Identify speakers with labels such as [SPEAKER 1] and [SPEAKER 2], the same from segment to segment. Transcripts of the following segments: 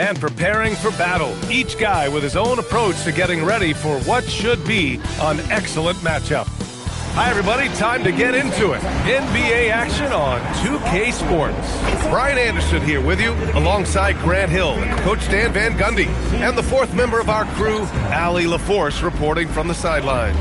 [SPEAKER 1] and preparing for battle. Each guy with his own approach to getting ready for what should be an excellent matchup. Hi, everybody. Time to get into it. NBA action on 2K Sports. Brian Anderson here with you, alongside Grant Hill and Coach Dan Van Gundy, and the fourth member of our crew, Allie LaForce, reporting from the sidelines.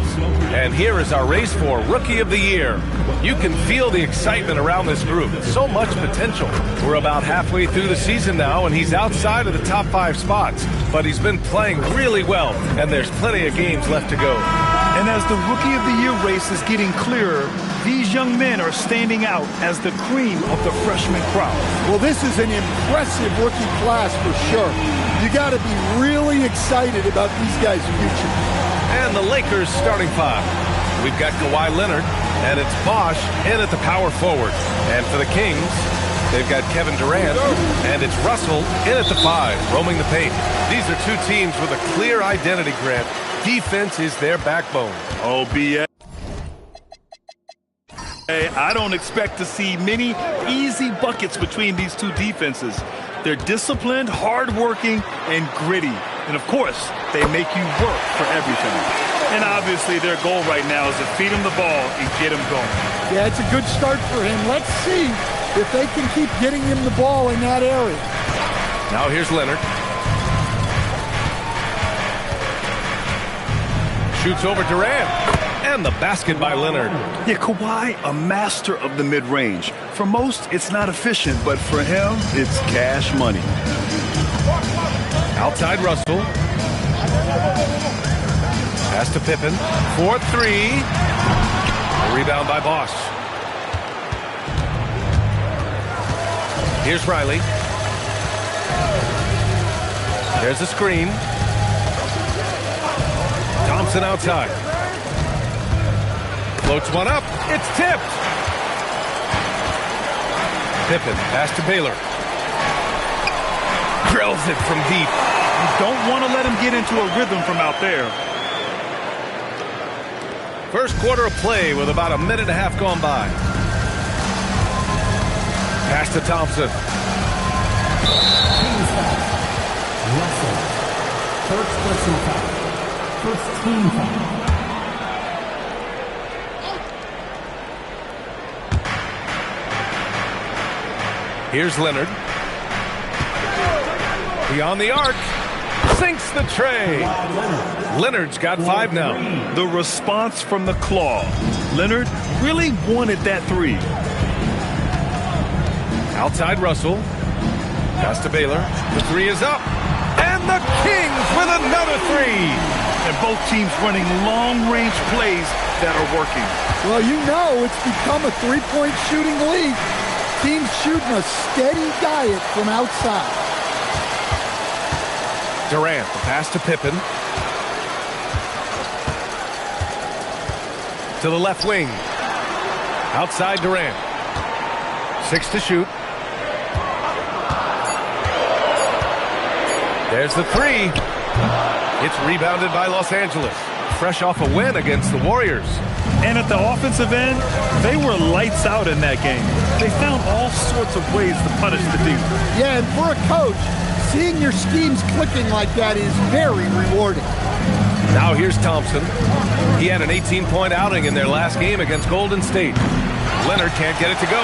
[SPEAKER 1] And here is our race for Rookie of the Year. You can feel the excitement around this group. So much potential. We're about halfway through the season now, and he's outside of the top 5 spots. But he's been playing really well, and there's plenty of games left to go.
[SPEAKER 2] And as the Rookie of the Year race is getting clearer, these young men are standing out as the cream of the freshman crowd.
[SPEAKER 3] Well, this is an impressive rookie class for sure. You got to be really excited about these guys' future.
[SPEAKER 1] And the Lakers starting 5. We've got Kawhi Leonard, and it's Bosh in at the power forward. And for the Kings, they've got Kevin Durant, and it's Russell in at the 5, roaming the paint. These are two teams with a clear identity, Grant. Defense is their backbone.
[SPEAKER 2] Oh, BS. I don't expect to see many easy buckets between these two defenses. They're disciplined, hardworking, and gritty. And, of course, they make you work for everything. And, obviously, their goal right now is to feed him the ball and get him going.
[SPEAKER 3] Yeah, it's a good start for him. Let's see if they can keep getting him the ball in that area.
[SPEAKER 1] Now here's Leonard. Shoots over Durant. And the basket by Leonard.
[SPEAKER 2] Yeah, Kawhi, a master of the mid-range. For most, it's not efficient, but for him, it's cash money.
[SPEAKER 1] Outside Russell. Pass to Pippen. 4-3. Rebound by Bosh. Here's Riley. There's a screen. Thompson outside. Floats one up. It's tipped. Pippen, pass to Baylor. Drills it from deep.
[SPEAKER 2] You don't want to let him get into a rhythm from out there.
[SPEAKER 1] First quarter of play with about a minute and a half gone by. Pass to Thompson.
[SPEAKER 4] Russell. First person foul. First team foul.
[SPEAKER 1] Here's Leonard. Beyond the arc. Sinks the tray. Leonard's got 5 now.
[SPEAKER 2] The response from the claw. Leonard really wanted that 3.
[SPEAKER 1] Outside Russell. Pass to Baylor. The 3 is up. And the Kings with another 3.
[SPEAKER 2] And both teams running long-range plays that are working.
[SPEAKER 3] Well, you know it's become a three-point shooting league. Teams shooting a steady diet from outside.
[SPEAKER 1] Durant, the pass to Pippen. To the left wing. Outside Durant. 6 to shoot. There's the 3. It's rebounded by Los Angeles. Fresh off a win against the Warriors.
[SPEAKER 2] And at the offensive end, they were lights out in that game. They found all sorts of ways to punish the D.
[SPEAKER 3] Yeah, and for a coach, seeing your schemes clicking like that is very rewarding.
[SPEAKER 1] Now here's Thompson. He had an 18-point outing in their last game against Golden State. Leonard can't get it to go.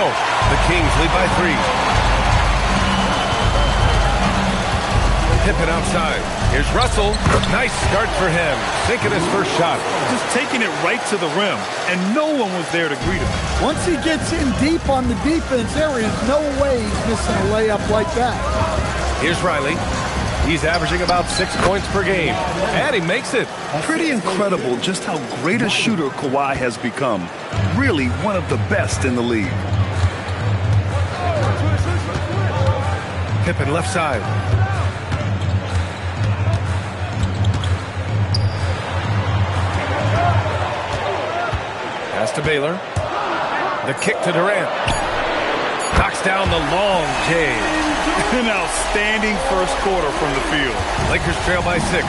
[SPEAKER 1] The Kings lead by 3. Pippen outside. Here's Russell. Nice start for him. Sinking his first shot.
[SPEAKER 2] Just taking it right to the rim, and no one was there to greet him.
[SPEAKER 3] Once he gets in deep on the defense, there is no way he's missing a layup like that.
[SPEAKER 1] Here's Riley. He's averaging about 6 points per game. And he makes it.
[SPEAKER 2] Pretty incredible just how great a shooter Kawhi has become. Really one of the best in the league.
[SPEAKER 1] Pippen left side. Pass to Baylor. The kick to Durant. Knocks down the long J.
[SPEAKER 2] An outstanding first quarter from the field.
[SPEAKER 1] Lakers trail by 6.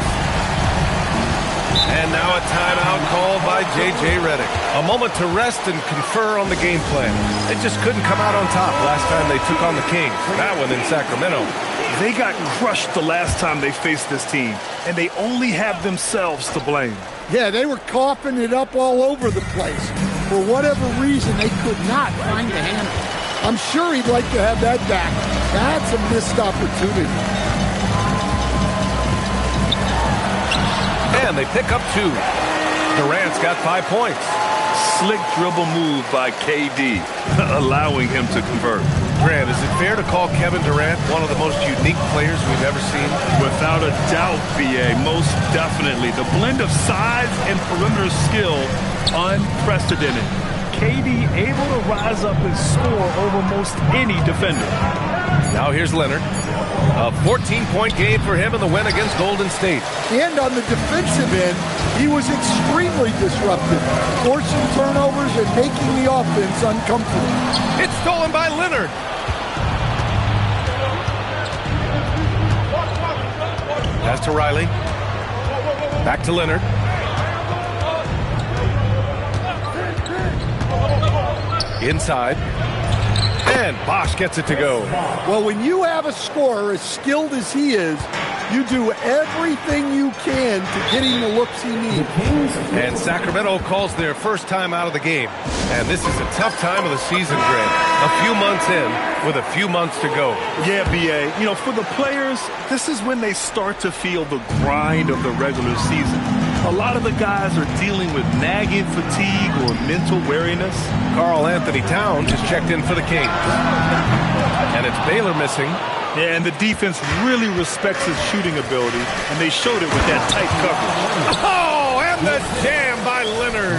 [SPEAKER 1] And now a timeout called by J.J. Redick. A moment to rest and confer on the game plan. They just couldn't come out on top last time they took on the Kings. That one in Sacramento.
[SPEAKER 2] They got crushed the last time they faced this team, and they only have themselves to blame.
[SPEAKER 3] Yeah, they were coughing it up all over the place. For whatever reason, they could not find the handle. I'm sure he'd like to have that back. That's a missed opportunity.
[SPEAKER 1] And they pick up 2. Durant's got 5 points.
[SPEAKER 2] Slick dribble move by KD, allowing him to convert.
[SPEAKER 1] Grant, is it fair to call Kevin Durant one of the most unique players we've ever seen?
[SPEAKER 2] Without a doubt, BA, most definitely. The blend of size and perimeter skill, unprecedented. KD able to rise up and score over most any defender.
[SPEAKER 1] Now here's Leonard. A 14-point game for him in the win against Golden State.
[SPEAKER 3] And on the defensive end, he was extremely disruptive, forcing turnovers and making the offense uncomfortable.
[SPEAKER 1] It's stolen by Leonard. Pass to Riley. Back to Leonard. Inside. And Bosh gets it to go.
[SPEAKER 3] Well, when you have a scorer as skilled as he is, you do everything you can to get him the looks he needs.
[SPEAKER 1] And Sacramento calls their first time out of the game. And this is a tough time of the season, Grant. A few months in with a few months to go.
[SPEAKER 2] Yeah, BA. You know, for the players, this is when they start to feel the grind of the regular season. A lot of the guys are dealing with nagging fatigue or mental weariness.
[SPEAKER 1] Karl Anthony Towns is checked in for the Kings. And it's Baylor missing.
[SPEAKER 2] Yeah, and the defense really respects his shooting ability, and they showed it with that tight coverage.
[SPEAKER 1] Oh, and the jam by Leonard.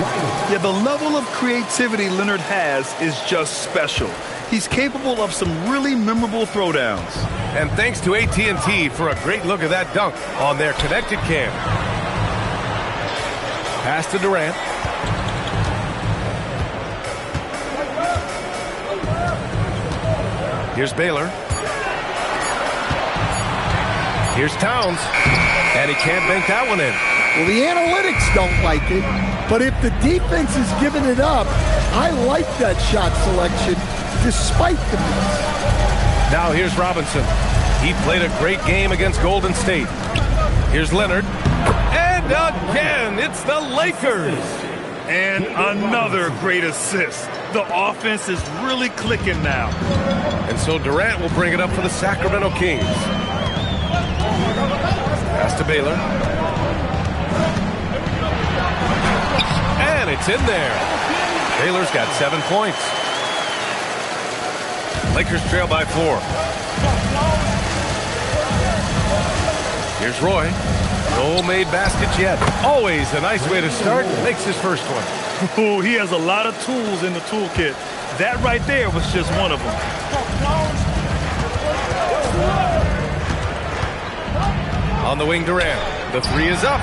[SPEAKER 2] Yeah, the level of creativity Leonard has is just special. He's capable of some really memorable throwdowns.
[SPEAKER 1] And thanks to AT&T for a great look at that dunk on their connected cam. Pass to Durant. Here's Baylor. Here's Towns. And he can't bank that one in.
[SPEAKER 3] Well, the analytics don't like it, but if the defense is giving it up, I like that shot selection despite the miss.
[SPEAKER 1] Now here's Robinson. He played a great game against Golden State. Here's Leonard. And again, it's the Lakers.
[SPEAKER 2] And another great assist. The offense is really clicking now.
[SPEAKER 1] And so Durant will bring it up for the Sacramento Kings. Pass to Baylor. And it's in there. Baylor's got 7 points. Lakers trail by 4. Here's Roy. No made baskets yet. Always a nice way to start. Makes his first one.
[SPEAKER 2] Ooh, he has a lot of tools in the toolkit. That right there was just one of them.
[SPEAKER 1] On the wing, Durant. The 3 is up.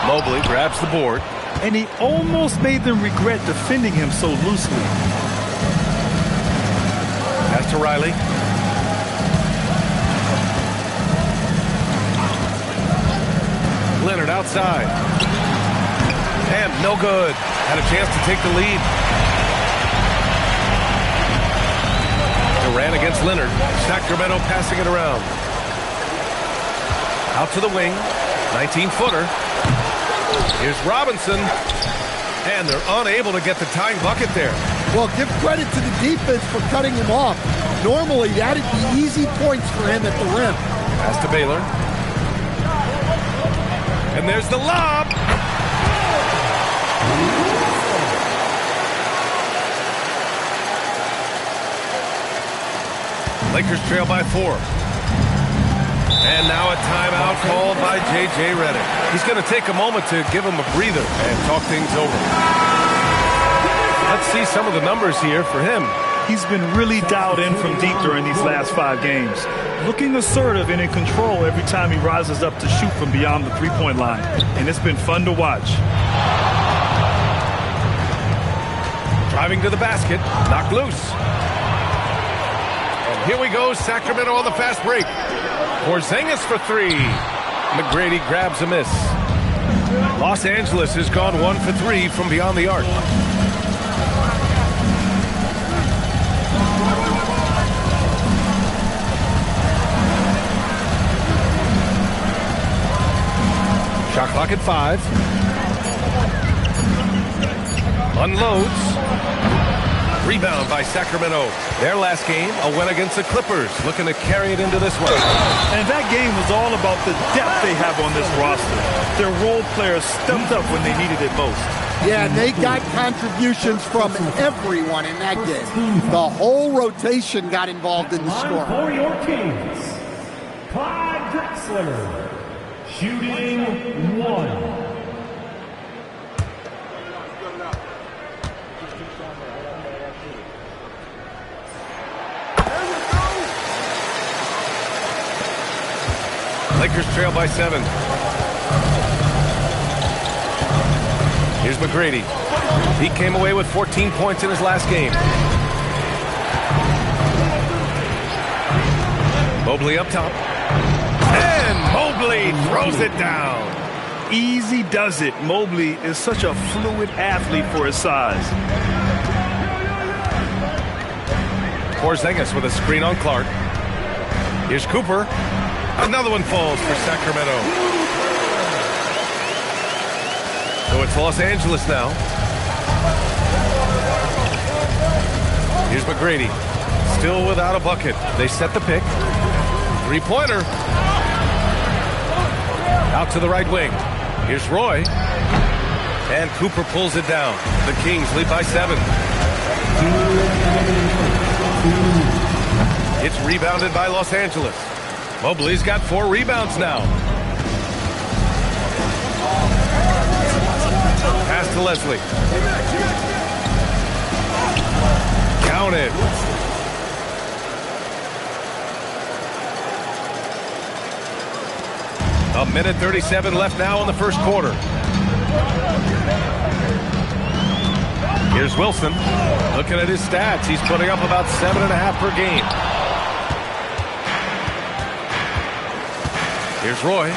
[SPEAKER 1] Mobley grabs the board.
[SPEAKER 2] And he almost made them regret defending him so loosely.
[SPEAKER 1] Pass to Riley. Leonard outside. And no good. Had a chance to take the lead. Durant against Leonard. Sacramento passing it around. Out to the wing. 19-footer. Here's Robinson. And they're unable to get the tying bucket there.
[SPEAKER 3] Well, give credit to the defense for cutting him off. Normally, that'd be easy points for him at the rim.
[SPEAKER 1] Pass to Baylor. And there's the lob. Lakers trail by 4. And now a timeout called by J.J. Redick. He's going to take a moment to give him a breather and talk things over. Let's see some of the numbers here for him.
[SPEAKER 2] He's been really dialed in from deep during these last 5 games. Looking assertive and in control every time he rises up to shoot from beyond the three-point line. And it's been fun to watch.
[SPEAKER 1] Driving to the basket, knocked loose. And here we go, Sacramento on the fast break. Porzingis for 3. McGrady grabs a miss. Los Angeles has gone 1 for 3 from beyond the arc. Clock at 5. Unloads. Rebound by Sacramento. Their last game, a win against the Clippers, looking to carry it into this one.
[SPEAKER 2] And that game was all about the depth they have on this roster. Their role players stepped up when they needed it most.
[SPEAKER 3] Yeah, and they got contributions from everyone in that game. The whole rotation got involved in the score.
[SPEAKER 4] For your Kings, Clyde Drexler, shooting 1.
[SPEAKER 1] Lakers trail by 7. Here's McGrady. He came away with 14 points in his last game. Mobley up top. And Mobley throws it down.
[SPEAKER 2] Easy does it. Mobley is such a fluid athlete for his size.
[SPEAKER 1] Porzingis with a screen on Clark. Here's Cooper. Another one falls for Sacramento. So it's Los Angeles now. Here's McGrady. Still without a bucket. They set the pick. Three-pointer. Out to the right wing. Here's Roy. And Cooper pulls it down. The Kings lead by 7. It's rebounded by Los Angeles. Mobley's got 4 rebounds now. Pass to Leslie. Counted. A minute 37 left now in the first quarter. Here's Wilson. Looking at his stats, he's putting up about 7.5 per game. Here's Roy.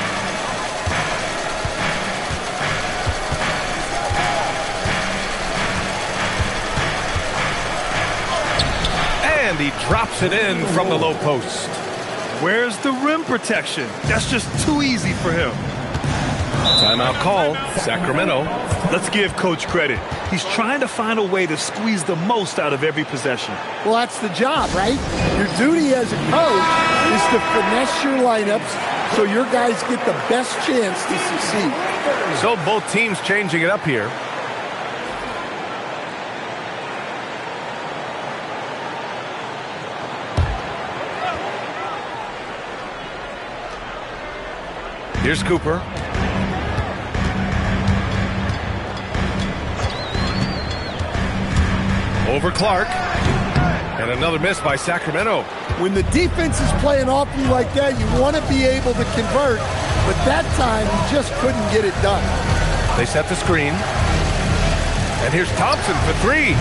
[SPEAKER 1] And he drops it in from the low post.
[SPEAKER 2] Where's the rim protection? That's just too easy for him.
[SPEAKER 1] Timeout call, Sacramento.
[SPEAKER 2] Let's give Coach credit. He's trying to find a way to squeeze the most out of every possession.
[SPEAKER 3] Well, that's the job, right? Your duty as a coach is to finesse your lineups so your guys get the best chance to succeed.
[SPEAKER 1] So both teams changing it up here. Here's Cooper. Over Clark. And another miss by Sacramento.
[SPEAKER 3] When the defense is playing off you like that, you want to be able to convert. But that time, you just couldn't get it done.
[SPEAKER 1] They set the screen. And here's Thompson for 3.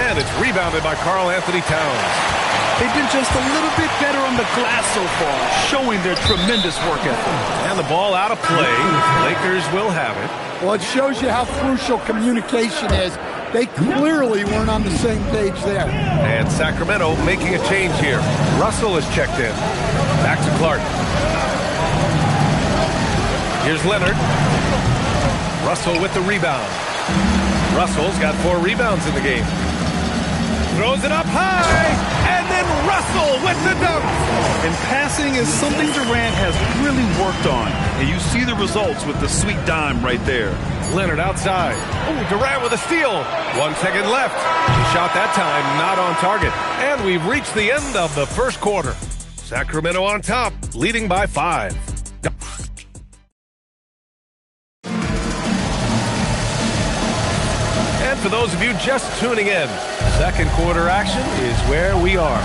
[SPEAKER 1] And it's rebounded by Karl Anthony Towns.
[SPEAKER 2] They've been just a little bit better on the glass so far, showing their tremendous work ethic.
[SPEAKER 1] And the ball out of play. Lakers will have it.
[SPEAKER 3] Well, it shows you how crucial communication is. They clearly weren't on the same page there.
[SPEAKER 1] And Sacramento making a change here. Russell is checked in. Back to Clark. Here's Leonard. Russell with the rebound. Russell's got 4 rebounds in the game. Throws it up high, and then Russell with the dunk.
[SPEAKER 2] And passing is something Durant has really worked on. And you see the results with the sweet dime right there.
[SPEAKER 1] Leonard outside. Oh, Durant with a steal. 1 second left. He shot that time, not on target. And we've reached the end of the first quarter. Sacramento on top, leading by 5. And for those of you just tuning in, second quarter action is where we are.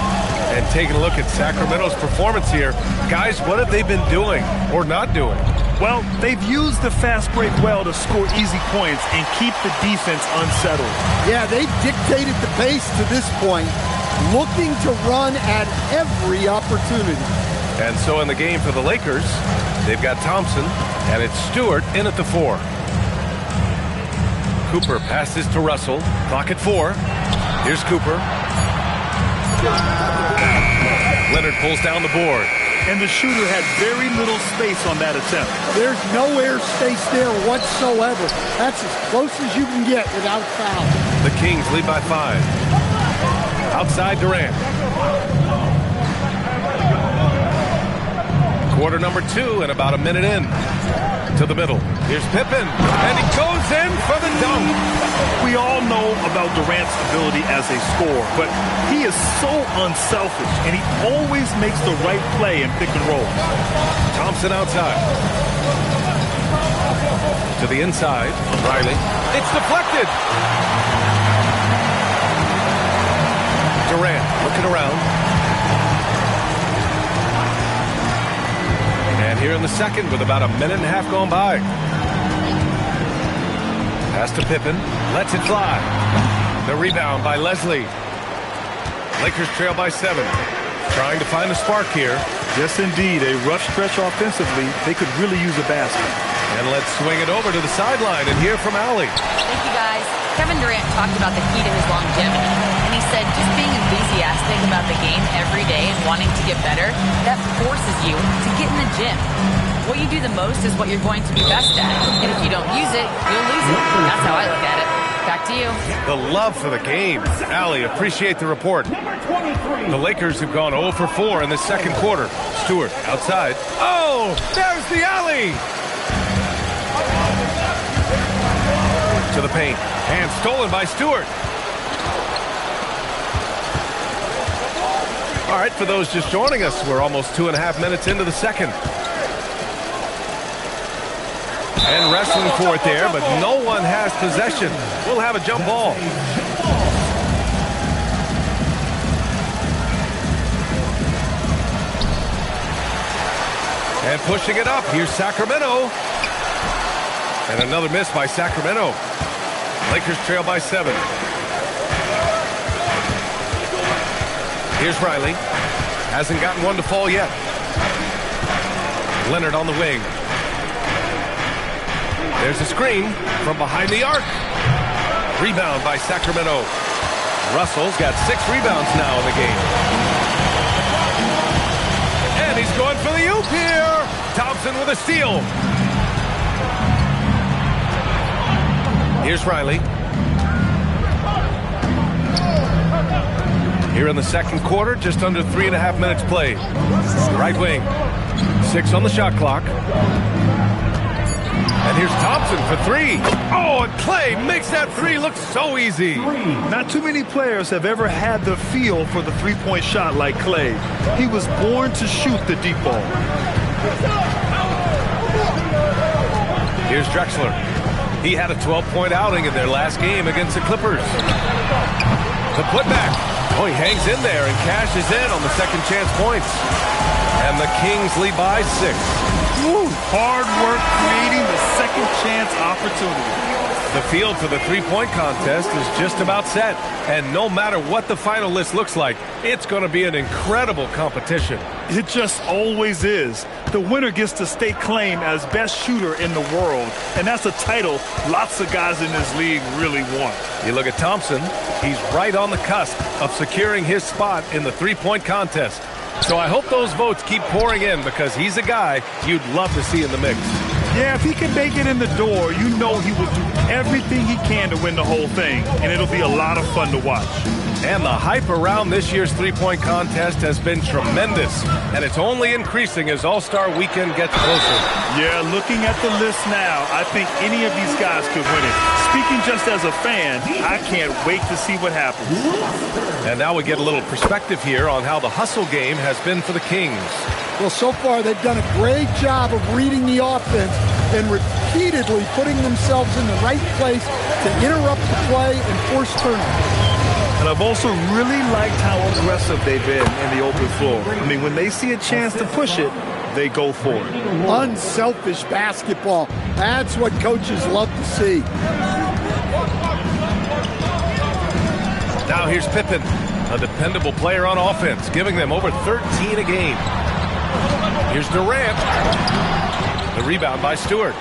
[SPEAKER 1] And taking a look at Sacramento's performance here, guys, what have they been doing or not doing?
[SPEAKER 2] Well, they've used the fast break well to score easy points and keep the defense unsettled.
[SPEAKER 3] Yeah, they've dictated the pace to this point, looking to run at every opportunity.
[SPEAKER 1] And so in the game for the Lakers, they've got Thompson, and it's Stewart in at the 4. Cooper passes to Russell. Clock at 4. Here's Cooper. Leonard pulls down the board.
[SPEAKER 2] and the shooter had very little space on that attempt.
[SPEAKER 3] There's no air space there whatsoever. That's as close as you can get without foul.
[SPEAKER 1] The Kings lead by 5. Outside Durant. Quarter number 2 and about a minute in. To the middle. Here's Pippen, and he goes in for the dunk.
[SPEAKER 2] We all know about Durant's ability as a scorer, but he is so unselfish, and he always makes the right play in pick and roll.
[SPEAKER 1] Thompson outside. To the inside. Riley. It's deflected. Durant looking around. And here in the second with about a minute and a half gone by. Pass to Pippen. Lets it fly. The rebound by Leslie. Lakers trail by 7. Trying to find a spark here.
[SPEAKER 2] Yes, indeed. A rough stretch offensively. They could really use a basket.
[SPEAKER 1] And let's swing it over to the sideline and hear from Allie.
[SPEAKER 5] Thank you, guys. Kevin Durant talked about the key to his longevity. And he said just being enthusiastic about the game every day and wanting to get better, that forces you to get in the gym. What you do the most is what you're going to be best at. And if you don't use it, you'll lose it. That's how I look at it. Back to you.
[SPEAKER 1] The love for the game. Allie, appreciate the report. The Lakers have gone 0 for 4 in the second quarter. Stewart outside. Oh, there's the alley. To the paint. And stolen by Stewart. All right, for those just joining us, we're almost 2.5 minutes into the second. And wrestling for it there, but no one has possession. We'll have a jump ball. And pushing it up, here's Sacramento. And another miss by Sacramento. Lakers trail by 7. Here's Riley. Hasn't gotten one to fall yet. Leonard on the wing. There's a screen from behind the arc. Rebound by Sacramento. Russell's got 6 rebounds now in the game. And he's going for the oop here. Thompson with a steal. Here's Riley. Here in the second quarter, just under 3.5 minutes played. Right wing. 6 on the shot clock. And here's Thompson for 3. Oh, and Clay makes that 3 look so easy.
[SPEAKER 2] Not too many players have ever had the feel for the three-point shot like Clay. He was born to shoot the deep ball.
[SPEAKER 1] Here's Drexler. He had a 12-point outing in their last game against the Clippers. The putback. Oh, he hangs in there and cashes in on the second chance points. And the Kings lead by 6.
[SPEAKER 2] Woo. Hard work creating the second chance opportunity.
[SPEAKER 1] The field for the three-point contest is just about set. And no matter what the final list looks like, it's going to be an incredible competition.
[SPEAKER 2] It just always is. The winner gets to stake claim as best shooter in the world. And that's a title lots of guys in this league really want.
[SPEAKER 1] You look at Thompson, he's right on the cusp of securing his spot in the three-point contest. So I hope those votes keep pouring in because he's a guy you'd love to see in the mix.
[SPEAKER 2] Yeah, if he can make it in the door, you know he will do everything he can to win the whole thing, and it'll be a lot of fun to watch.
[SPEAKER 1] And the hype around this year's three-point contest has been tremendous, and it's only increasing as All-Star Weekend gets closer.
[SPEAKER 2] Yeah, looking at the list now, I think any of these guys could win it. Speaking just as a fan, I can't wait to see what happens.
[SPEAKER 1] And now we get a little perspective here on how the hustle game has been for the Kings.
[SPEAKER 3] Well, so far they've done a great job of reading the offense and repeatedly putting themselves in the right place to interrupt the play and force turnovers.
[SPEAKER 2] And I've also really liked how aggressive they've been in the open floor. I mean, when they see a chance to push it, they go for it.
[SPEAKER 3] Unselfish basketball. That's what coaches love to see.
[SPEAKER 1] Now here's Pippen, a dependable player on offense, giving them over 13 a game. Here's Durant. The rebound by Stewart.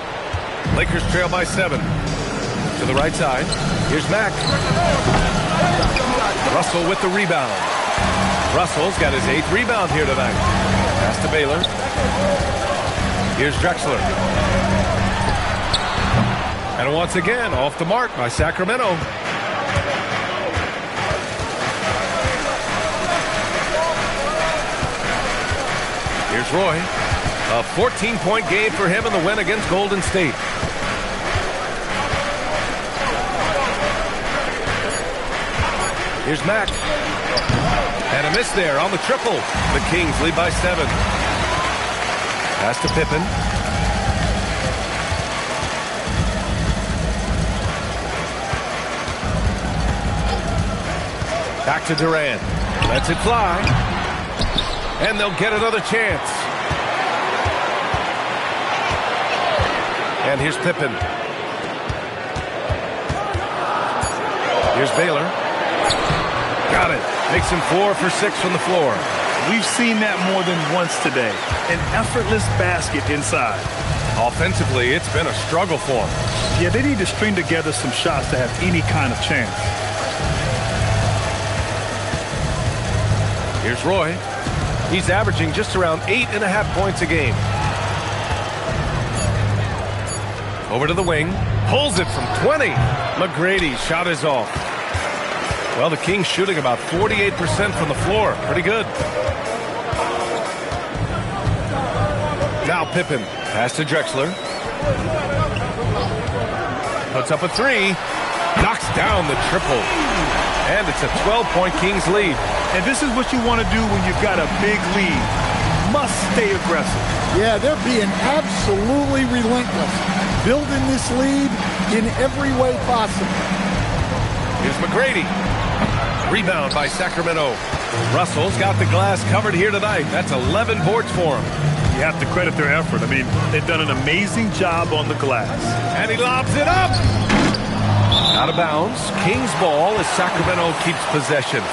[SPEAKER 1] Lakers trail by 7. To the right side. Here's Mack. Russell with the rebound. Russell's got his 8th rebound here tonight. Pass to Baylor. Here's Drexler. And once again, off the mark by Sacramento. Here's Roy. A 14-point game for him in the win against Golden State. Here's Mack. And a miss there on the triple. The Kings lead by 7. Pass to Pippen. Back to Durant. Lets it fly. And they'll get another chance. And here's Pippen. Here's Baylor. Got it. Makes him 4 for 6 from the floor.
[SPEAKER 2] We've seen that more than once today. An effortless basket inside.
[SPEAKER 1] Offensively, it's been a struggle for him.
[SPEAKER 2] Yeah, they need to string together some shots to have any kind of chance.
[SPEAKER 1] Here's Roy. He's averaging just around 8.5 points a game. Over to the wing. Pulls it from 20. McGrady shot is off. Well, the Kings shooting about 48% from the floor. Pretty good. Now Pippen. Pass to Drexler. Puts up a 3. Knocks down the triple. And it's a 12-point Kings lead.
[SPEAKER 2] And this is what you want to do when you've got a big lead. Must stay aggressive.
[SPEAKER 3] Yeah, they're being absolutely relentless. Building this lead in every way possible.
[SPEAKER 1] Here's McGrady. Rebound by Sacramento. Russell's got the glass covered here tonight. That's 11 boards for him.
[SPEAKER 2] You have to credit their effort. I mean, they've done an amazing job on the glass.
[SPEAKER 1] And he lobs it up. Out of bounds. Kings ball as Sacramento keeps possession.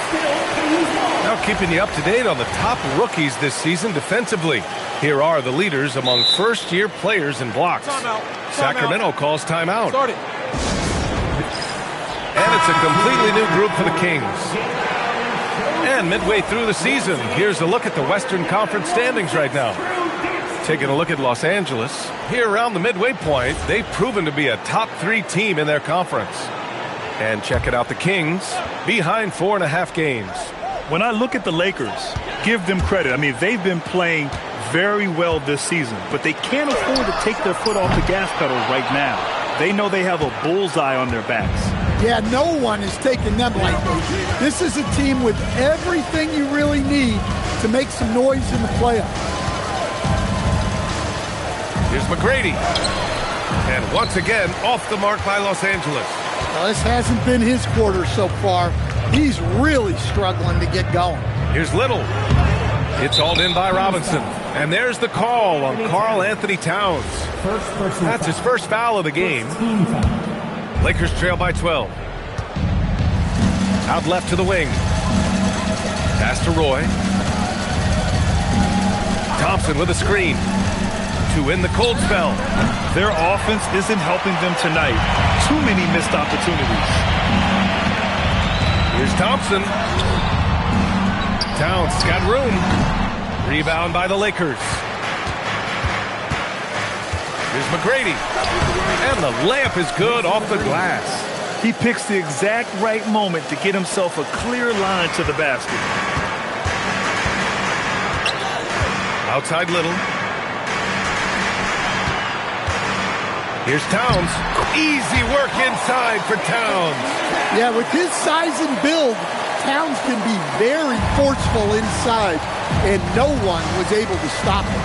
[SPEAKER 1] Now keeping you up to date on the top rookies this season defensively. Here are the leaders among first-year players in blocks. Sacramento calls timeout. And it's a completely new group for the Kings. And midway through the season, here's a look at the Western Conference standings right now. Taking a look at Los Angeles. Here around the midway point, they've proven to be a top 3 team in their conference. And checking out the Kings, behind 4.5 games.
[SPEAKER 2] When I look at the Lakers, give them credit. I mean, they've been playing very well this season, but they can't afford to take their foot off the gas pedal right now. They know they have a bullseye on their backs.
[SPEAKER 3] Yeah, no one is taking them lightly. This is a team with everything you really need to make some noise in the playoffs.
[SPEAKER 1] Here's McGrady. And once again, off the mark by Los Angeles.
[SPEAKER 3] Well, this hasn't been his quarter so far. He's really struggling to get going.
[SPEAKER 1] Here's Little. It's hauled in by Robinson. And there's the call on Karl Anthony Towns. That's his first foul of the game. Lakers trail by 12. Out left to the wing. Pass to Roy. Thompson with a screen. To win the cold spell.
[SPEAKER 2] Their offense isn't helping them tonight. Too many missed opportunities.
[SPEAKER 1] Here's Thompson. Towns got room. Rebound by the Lakers. Here's McGrady. And the layup is good off the glass.
[SPEAKER 2] He picks the exact right moment to get himself a clear line to the basket.
[SPEAKER 1] Outside Little. Here's Towns. Easy work inside for Towns.
[SPEAKER 3] Yeah, with his size and build, Towns can be very forceful inside, and no one was able to stop him.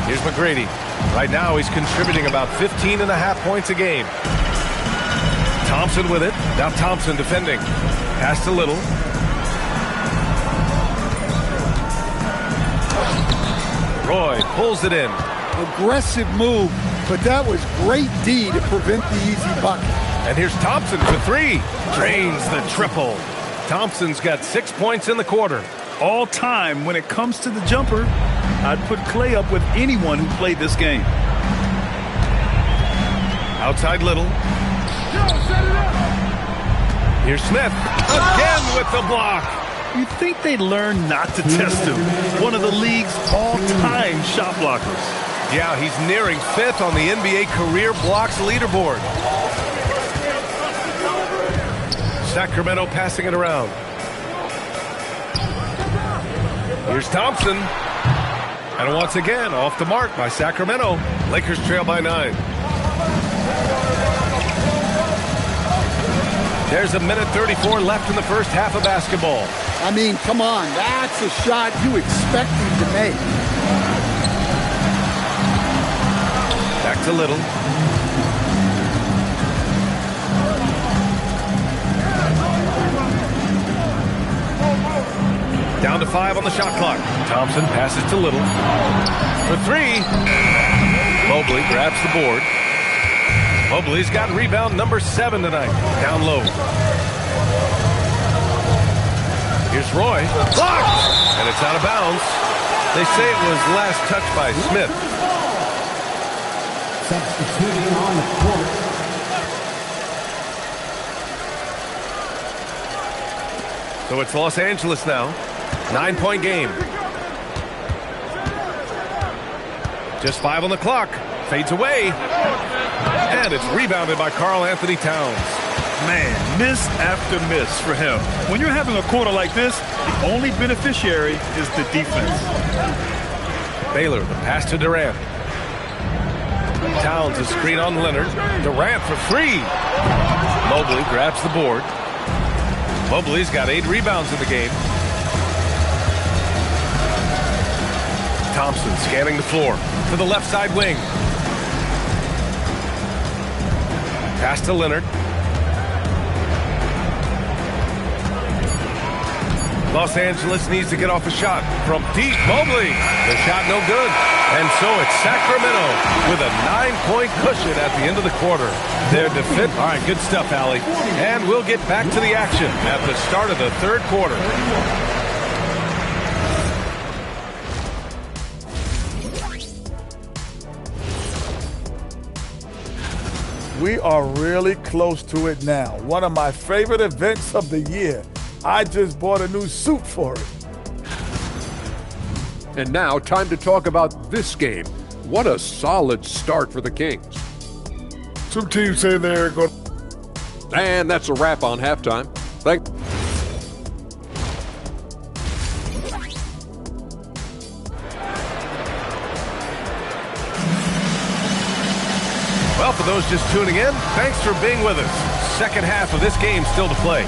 [SPEAKER 1] Here's McGrady. Right now he's contributing about 15.5 points a game. Thompson with it. Now Thompson defending. Pass to Little. Roy pulls it in.
[SPEAKER 3] Aggressive move, but that was great D to prevent the easy bucket.
[SPEAKER 1] And here's Thompson for 3. Drains the triple. Thompson's got 6 points in the quarter.
[SPEAKER 2] All time when it comes to the jumper, I'd put Clay up with anyone who played this game.
[SPEAKER 1] Outside Little. Here's Smith. Again with the block.
[SPEAKER 2] You'd think they'd learn not to test him. One of the league's all-time shot blockers.
[SPEAKER 1] Yeah, he's nearing 5th on the NBA career blocks leaderboard. Sacramento passing it around. Here's Thompson. And once again, off the mark by Sacramento. Lakers trail by 9. There's a minute 34 left in the first half of basketball.
[SPEAKER 3] I mean, come on. That's a shot you expect him to make.
[SPEAKER 1] Back to Little. Down to 5 on the shot clock. Thompson passes to Little. For 3. Mobley grabs the board. Mobley's got rebound number 7 tonight. Down low. Here's Roy. Blocked! And it's out of bounds. They say it was last touched by Smith.
[SPEAKER 4] Substituting on the court.
[SPEAKER 1] So it's Los Angeles now. 9-point game. Just 5 on the clock. Fades away. And it's rebounded by Karl Anthony Towns.
[SPEAKER 2] Man, miss after miss for him. When you're having a quarter like this, the only beneficiary is the defense.
[SPEAKER 1] Baylor, the pass to Durant. Towns, a screen on Leonard. Durant for 3. Mobley grabs the board. Mobley's got 8 rebounds in the game. Thompson scanning the floor to the left side wing. Pass to Leonard. Los Angeles needs to get off a shot from deep. Mobley. The shot no good. And so it's Sacramento with a 9-point cushion at the end of the quarter. Their defense. All right, good stuff, Allie. And we'll get back to the action at the start of the third quarter.
[SPEAKER 6] We are really close to it now. One of my favorite events of the year. I just bought a new suit for it.
[SPEAKER 7] And now, time to talk about this game. What a solid start for the Kings.
[SPEAKER 6] Some teams say they're going.
[SPEAKER 7] And that's a wrap on halftime.
[SPEAKER 1] Well, for those just tuning in, thanks for being with us. Second half of this game still to play.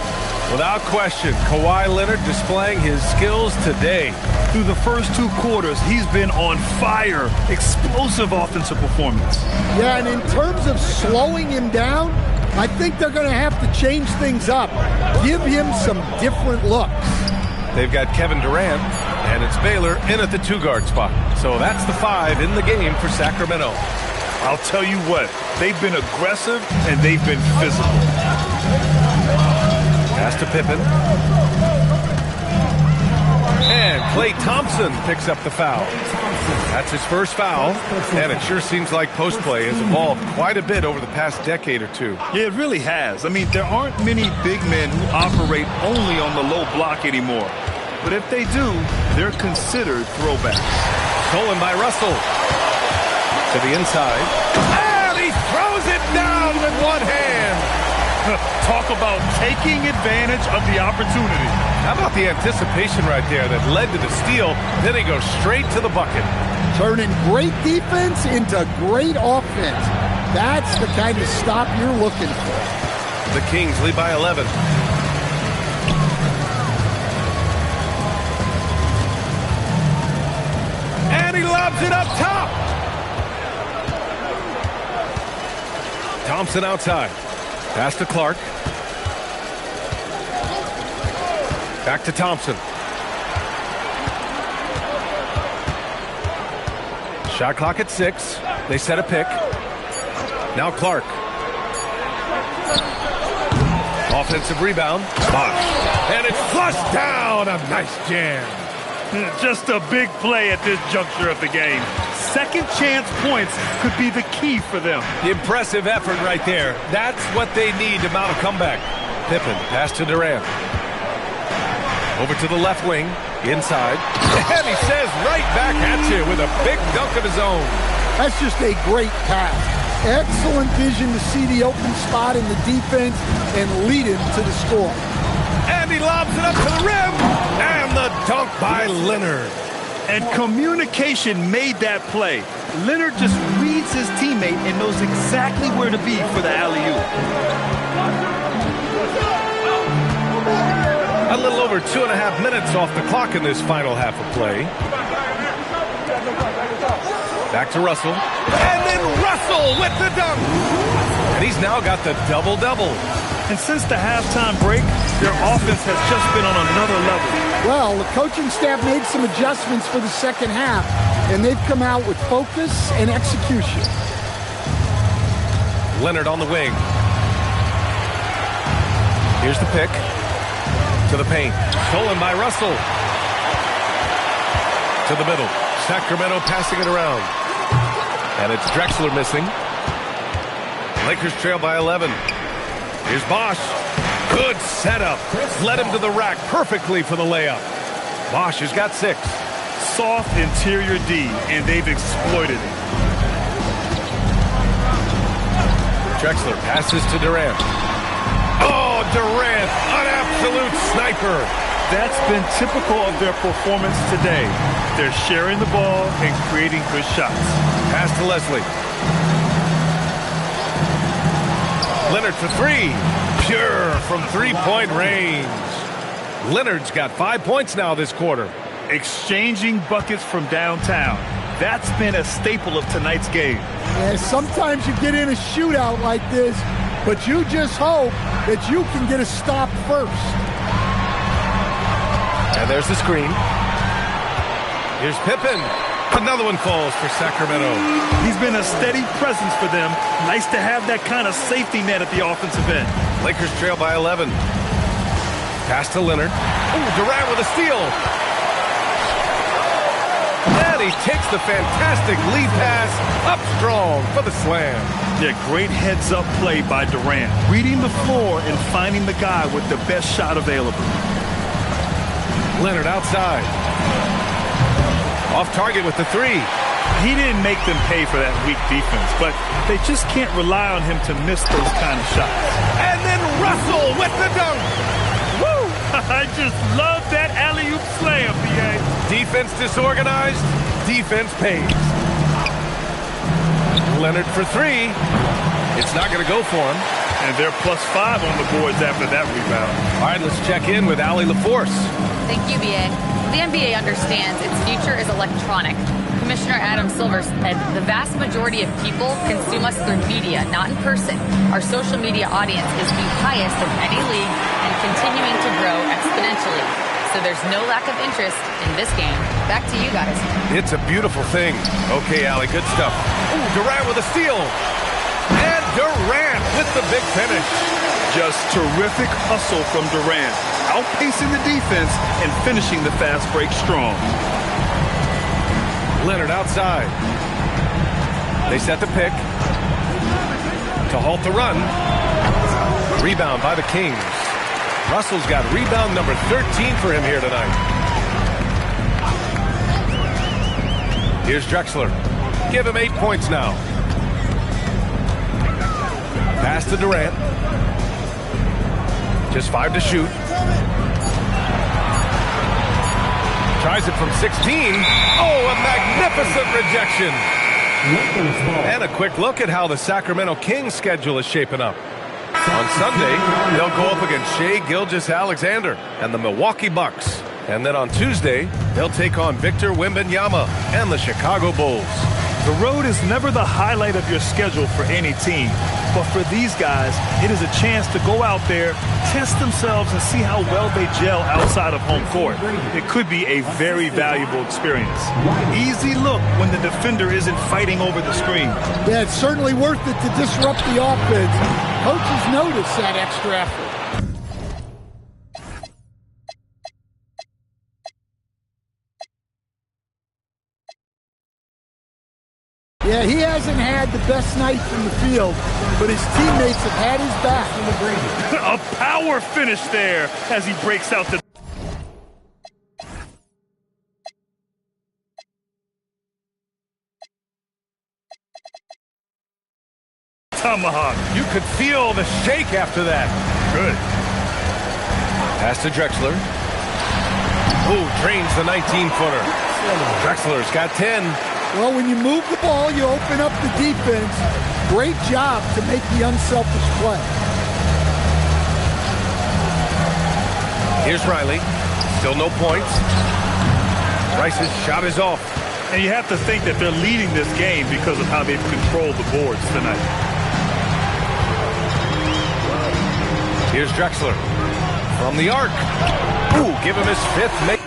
[SPEAKER 1] Without question, Kawhi Leonard displaying his skills today.
[SPEAKER 2] Through the first 2 quarters, he's been on fire. Explosive offensive performance.
[SPEAKER 3] Yeah, and in terms of slowing him down, I think they're going to have to change things up. Give him some different looks.
[SPEAKER 1] They've got Kevin Durant, and it's Baylor in at the 2-guard spot. So that's the 5 in the game for Sacramento.
[SPEAKER 2] I'll tell you what, they've been aggressive and they've been physical.
[SPEAKER 1] Pass to Pippen. And Klay Thompson picks up the foul. That's his first foul, and it sure seems like post play has evolved quite a bit over the past decade or 2.
[SPEAKER 2] Yeah, it really has. I mean, there aren't many big men who operate only on the low block anymore. But if they do, they're considered throwbacks.
[SPEAKER 1] Stolen by Russell. To the inside. And he throws it down with one hand.
[SPEAKER 2] Talk about taking advantage of the opportunity.
[SPEAKER 1] How about the anticipation right there that led to the steal? Then he goes straight to the bucket.
[SPEAKER 3] Turning great defense into great offense. That's the kind of stop you're looking for.
[SPEAKER 1] The Kings lead by 11. And he lobs it up top. Thompson outside. Pass to Clark. Back to Thompson. Shot clock at 6. They set a pick. Now Clark. Offensive rebound. Bosh. And it's flushed down. A nice jam.
[SPEAKER 2] Just a big play at this juncture of the game. Second chance points could be the key for them.
[SPEAKER 1] Impressive effort right there. That's what they need to mount a comeback. Pippen, pass to Durant. Over to the left wing, inside. And he says right back at you with a big dunk of his own.
[SPEAKER 3] That's just a great pass. Excellent vision to see the open spot in the defense and lead him to the score.
[SPEAKER 1] And he lobs it up to the rim. And the dunk by Leonard.
[SPEAKER 2] And communication made that play. Leonard just reads his teammate and knows exactly where to be for the alley-oop.
[SPEAKER 1] A little over 2.5 minutes off the clock in this final half of play. Back to Russell. And then Russell with the dunk. And he's now got the double-double.
[SPEAKER 2] And since the halftime break, their offense has just been on another level.
[SPEAKER 3] Well, the coaching staff made some adjustments for the second half, and they've come out with focus and execution.
[SPEAKER 1] Leonard on the wing. Here's the pick. To the paint. Stolen by Russell. To the middle. Sacramento passing it around. And it's Drexler missing. Lakers trail by 11. Here's Bosch. Good setup. Led him to the rack perfectly for the layup. Bosch has got 6.
[SPEAKER 2] Soft interior D, and they've exploited it.
[SPEAKER 1] Drexler passes to Durant. Oh, Durant, an absolute sniper.
[SPEAKER 2] That's been typical of their performance today. They're sharing the ball and creating good shots.
[SPEAKER 1] Pass to Leslie. Leonard for 3. Pure from three-point range. Leonard's got 5 points now this quarter.
[SPEAKER 2] Exchanging buckets from downtown. That's been a staple of tonight's game.
[SPEAKER 3] Yeah, sometimes you get in a shootout like this, but you just hope that you can get a stop first.
[SPEAKER 1] And there's the screen. Here's Pippen. Another one falls for Sacramento.
[SPEAKER 2] He's been a steady presence for them. Nice to have that kind of safety net at the offensive end.
[SPEAKER 1] Lakers trail by 11. Pass to Leonard. Ooh, Durant with a steal. And he takes the fantastic lead pass up strong for the slam.
[SPEAKER 2] Yeah, great heads-up play by Durant. Reading the floor and finding the guy with the best shot available.
[SPEAKER 1] Leonard outside. Off target with the 3.
[SPEAKER 2] He didn't make them pay for that weak defense, but they just can't rely on him to miss those kind of shots.
[SPEAKER 1] And then Russell with the dunk.
[SPEAKER 2] Woo! I just love that alley-oop slam, B.A.
[SPEAKER 1] Defense disorganized, defense pays. Leonard for 3. It's not going to go for him.
[SPEAKER 2] And they're +5 on the boards after that rebound.
[SPEAKER 1] All right, let's check in with Allie LaForce.
[SPEAKER 5] Thank you, B.A. The NBA understands its future is electronic. Commissioner Adam Silver said the vast majority of people consume us through media, not in person. Our social media audience is the highest of any league and continuing to grow exponentially. So there's no lack of interest in this game. Back to you guys.
[SPEAKER 1] It's a beautiful thing. Okay, Allie, good stuff. Ooh, Durant with a steal. And Durant with the big finish.
[SPEAKER 2] Just terrific hustle from Durant, outpacing the defense and finishing the fast break strong.
[SPEAKER 1] Leonard outside. They set the pick to halt the run. Rebound by the Kings. Russell's got rebound number 13 for him here tonight. Here's Drexler. Give him 8 points now. Pass to Durant. Just 5 to shoot. Tries it from 16. Oh, a magnificent rejection. And a quick look at how the Sacramento Kings schedule is shaping up. On Sunday, they'll go up against Shai Gilgeous-Alexander and the Milwaukee Bucks. And then on Tuesday, they'll take on Victor Wembanyama and the Chicago Bulls.
[SPEAKER 2] The road is never the highlight of your schedule for any team. But for these guys, it is a chance to go out there, test themselves, and see how well they gel outside of home court. It could be a very valuable experience. Easy look when the defender isn't fighting over the screen.
[SPEAKER 3] Yeah, it's certainly worth it to disrupt the offense. Coaches notice that extra effort. Yeah, he hasn't had the best night from the field, but his teammates have had his back.
[SPEAKER 2] A power finish there as he breaks out the... tomahawk.
[SPEAKER 1] You could feel the shake after that.
[SPEAKER 2] Good.
[SPEAKER 1] Pass to Drexler. Ooh, drains the 19-footer. Drexler's got 10.
[SPEAKER 3] Well, when you move the ball, you open up the defense. Great job to make the unselfish play.
[SPEAKER 1] Here's Riley. Still no points. Rice's shot is off.
[SPEAKER 2] And you have to think that they're leading this game because of how they've controlled the boards tonight.
[SPEAKER 1] Here's Drexler. From the arc. Ooh, give him his fifth.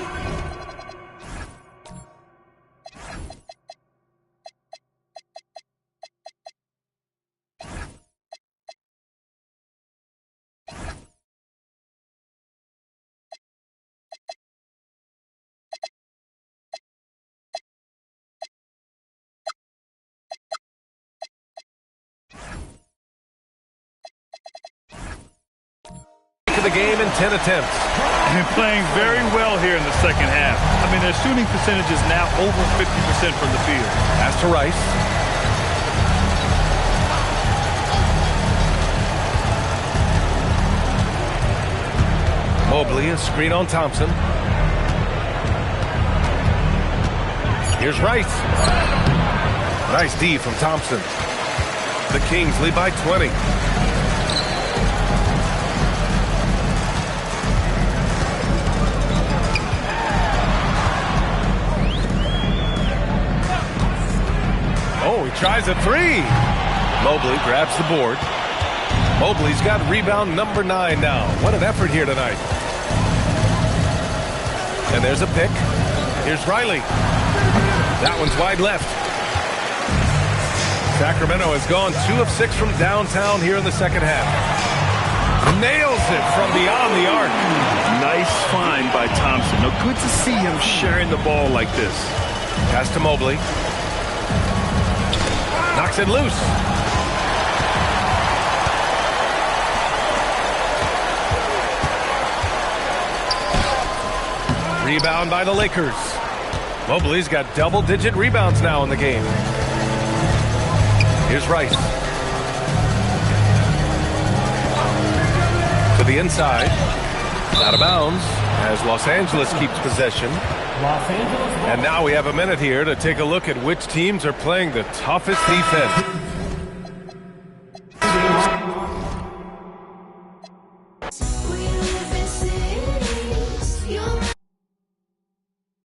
[SPEAKER 1] The game in 10 attempts.
[SPEAKER 2] And playing very well here in the second half. I mean, their shooting percentage is now over 50% from the field.
[SPEAKER 1] Pass to Rice. Mobley, a screen on Thompson. Here's Rice. Nice D from Thompson. The Kings lead by 20. Oh, he tries a three. Mobley grabs the board. Mobley's got rebound number 9 now. What an effort here tonight. And there's a pick. Here's Riley. That one's wide left. Sacramento has gone 2 of 6 from downtown here in the second half. Nails it from beyond the arc.
[SPEAKER 2] Nice find by Thompson. Now, good to see him sharing the ball like this.
[SPEAKER 1] Pass to Mobley. Knocks it loose. Rebound by the Lakers. Mobley's got double-digit rebounds now in the game. Here's Rice. To the inside. Out of bounds as Los Angeles keeps possession. And now we have a minute here to take a look at which teams are playing the toughest defense.